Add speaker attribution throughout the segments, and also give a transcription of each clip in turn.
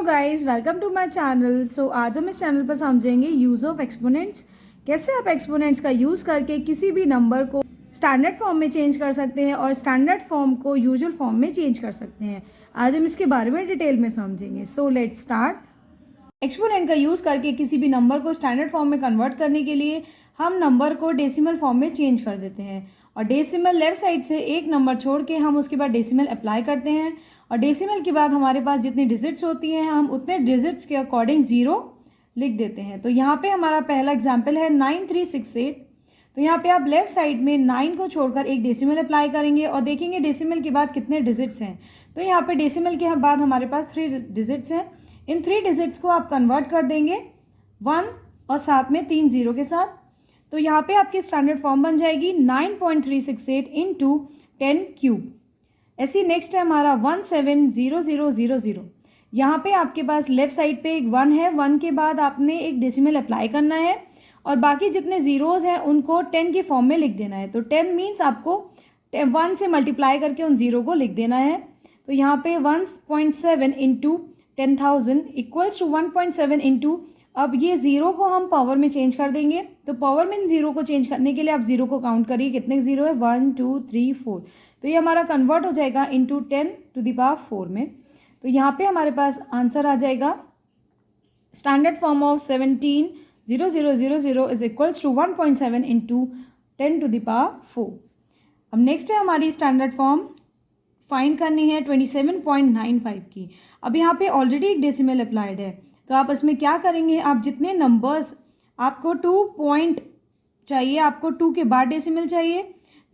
Speaker 1: Guys, welcome to my channel. So आज हम इस चैनल पर समझेंगे यूज़ ऑफ एक्सपोनेंट्स। कैसे आप एक्सपोनेंट्स का यूज़ करके किसी भी नंबर को स्टैंडर्ड फॉर्म में चेंज कर सकते हैं और स्टैंडर्ड फॉर्म को यूजुअल फॉर्म में चेंज कर सकते हैं। आज हम इसके बारे में डिटेल में समझेंगे। So let's start. एक्सपोनेंट का यूज़ करके किसी भी नंबर को स्टैंडर्ड फॉर्म में कन्वर्ट करने के लिए हम नंबर को डेसिमल फॉर्म में चेंज कर देते हैं और डेसिमल लेफ्ट साइड से एक नंबर छोड़ के हम उसके बाद डेसिमल अप्लाई करते हैं और डेसिमल के बाद हमारे पास जितनी डिजिट्स होती हैं हम उतने डिजिट्स के अकॉर्डिंग ज़ीरो लिख देते हैं। तो यहाँ पे हमारा पहला एग्जाम्पल है 9368। तो यहाँ पे आप लेफ्ट साइड में 9 को छोड़कर एक डेसिमल अप्लाई करेंगे और देखेंगे डेसिमल के बाद कितने डिजिट्स हैं। तो यहाँ पे डेसिमल के बाद हमारे पास 3 डिजिट्स हैं। इन 3 डिजिट्स को आप कन्वर्ट कर देंगे 1 और साथ में 3 जीरो के साथ। तो यहाँ पे आपकी स्टैंडर्ड फॉर्म बन जाएगी 9.368 इंटू 10 क्यूब। ऐसी नेक्स्ट है हमारा 170000। यहाँ पे आपके पास लेफ्ट साइड पे एक 1 है, 1 के बाद आपने एक डेसिमल अप्लाई करना है और बाकी जितने ज़ीरोज़ हैं उनको 10 की फॉर्म में लिख देना है। तो 10 मीन्स आपको 1 से मल्टीप्लाई करके उन ज़ीरो को लिख देना है। तो यहाँ पे 1.7 इंटू 10,000 इक्वल्स टू 1.7 इंटू, अब ये ज़ीरो को हम पावर में चेंज कर देंगे। तो पावर में ज़ीरो को चेंज करने के लिए आप ज़ीरो को काउंट करिए कितने ज़ीरो है, 1 2 3 4। तो ये हमारा कन्वर्ट हो जाएगा इंटू 10 टू द पावर 4 में। तो यहाँ पे हमारे पास आंसर आ जाएगा standard form of 170000 is equals to 1.7 into 10 to the power 4। अब नेक्स्ट है हमारी स्टैंडर्ड फॉर्म फाइंड करनी है 27.95 की। अब यहाँ पे ऑलरेडी एक डेसिमल अप्लाइड है तो आप इसमें क्या करेंगे, आप जितने नंबर्स आपको 2 पॉइंट चाहिए, आपको 2 के बाद डेसिमल चाहिए,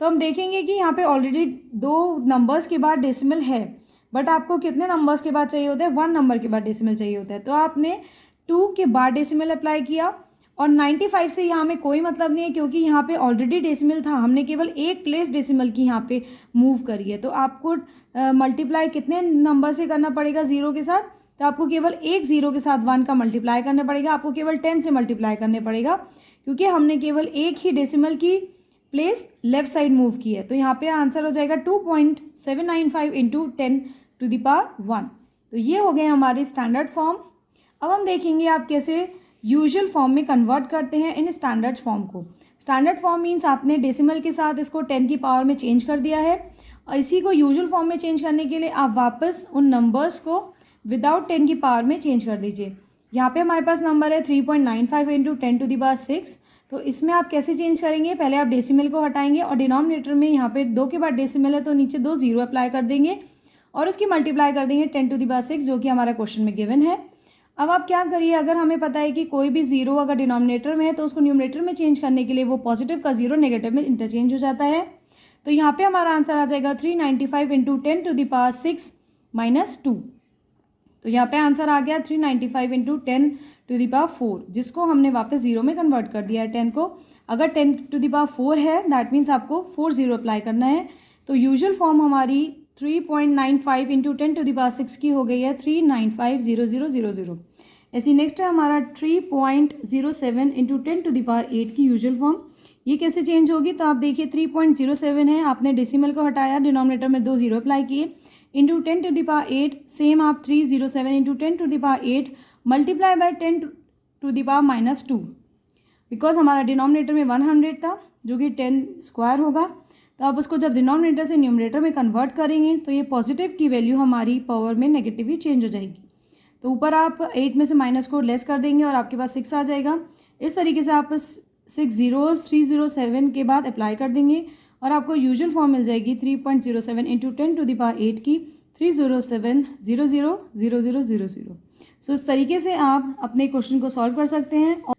Speaker 1: तो हम देखेंगे कि यहाँ पे ऑलरेडी 2 नंबर्स के बाद डेसिमल है, बट आपको कितने नंबर्स के बाद चाहिए होता है, 1 नंबर के बाद डेसिमल चाहिए होता है। तो आपने 2 के बाद डेसिमल अप्लाई किया और 95 से यहाँ में कोई मतलब नहीं है क्योंकि यहाँ पे ऑलरेडी डेसिमल था, हमने केवल एक प्लेस डेसिमल की यहाँ पे मूव करी है। तो आपको मल्टीप्लाई कितने नंबर से करना पड़ेगा ज़ीरो के साथ, तो आपको केवल एक ज़ीरो के साथ 1 का मल्टीप्लाई करना पड़ेगा, आपको केवल 10 से मल्टीप्लाई करने पड़ेगा क्योंकि हमने केवल एक ही डेसिमल की प्लेस लेफ्ट साइड मूव की है। तो यहाँ पे आंसर हो जाएगा 2.795 इंटू 10 टू द पावर 1। तो ये हो गए हमारे स्टैंडर्ड फॉर्म। अब हम देखेंगे आप कैसे यूजुअल फॉर्म में कन्वर्ट करते हैं इन स्टैंडर्ड फॉर्म को। स्टैंडर्ड फॉर्म मीन्स आपने डेसिमल के साथ इसको 10 की पावर में चेंज कर दिया है और इसी को यूजुअल फॉर्म में चेंज करने के लिए आप वापस उन नंबर्स को विदाउट 10 की पावर में चेंज कर दीजिए। यहाँ पे हमारे पास नंबर है 3.95 इंटू 10 टू द पावर 6। तो इसमें आप कैसे चेंज करेंगे, पहले आप डेसिमल को हटाएंगे और डिनोमिनेटर में यहाँ पे 2 के बाद डेसिमल है तो नीचे 2 जीरो अप्लाई कर देंगे और उसकी मल्टीप्लाई कर देंगे 10 टू द पावर 6 जो कि हमारा क्वेश्चन में गिवन है। अब आप क्या करिए, अगर हमें पता है कि कोई भी ज़ीरो अगर डिनोमिनेटर में है तो उसको न्यूमरेटर में चेंज करने के लिए वो पॉजिटिव का ज़ीरो नेगेटिव में इंटरचेंज हो जाता है। तो यहाँ पे हमारा आंसर आ जाएगा 395 into 10 to the power 6 minus 2। तो यहाँ पे आंसर आ गया 395 इंटू 10 टू द पावर 4 जिसको हमने वापस ज़ीरो में कन्वर्ट कर दिया है 10 को। अगर 10 टू द पावर 4 है दैट मीन्स आपको 4 जीरो अप्लाई करना है। तो यूजुअल फॉर्म हमारी 3.95 इंटू 10 टू द पावर 6 की हो गई है 3950000। ऐसी नेक्स्ट है हमारा 3.07 इंटू 10 टू द पावर 8 की यूजुअल फॉर्म। ये कैसे चेंज होगी, तो आप देखिए 3.07 है, आपने डेसिमल को हटाया, डिनोमिनेटर में 2 जीरो अप्लाई किए, into 10 to the power 8 same आप 307 into 10 to the power 8 multiply by 10 to the power minus 2 because हमारा डिनोमिनेटर में 100 था जो कि 10 स्क्वायर होगा। तो आप उसको जब डिनोमिनेटर से न्यूमरेटर में कन्वर्ट करेंगे तो ये पॉजिटिव की वैल्यू हमारी पावर में नेगेटिव ही चेंज हो जाएगी। तो ऊपर आप 8 में से माइनस को लेस कर देंगे और आपके पास 6 आ जाएगा। इस तरीके से आप 6 जीरोज़ 307 के बाद अप्लाई कर देंगे और आपको यूजुअल फॉर्म मिल जाएगी 3.07 इंटू 10 टू द पावर 8 की 307000000। सो इस तरीके से आप अपने क्वेश्चन को सॉल्व कर सकते हैं और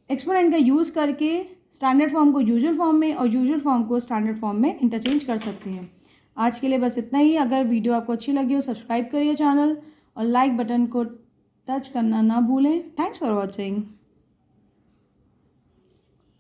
Speaker 1: एक्सपोनेंट का यूज़ करके स्टैंडर्ड फॉर्म को यूजुअल फॉर्म में और यूजुअल फॉर्म को स्टैंडर्ड फॉर्म में इंटरचेंज कर सकते हैं। आज के लिए बस इतना ही। अगर वीडियो आपको अच्छी लगी हो सब्सक्राइब करिए चैनल और लाइक बटन को टच करना ना भूलें। Thanks for watching.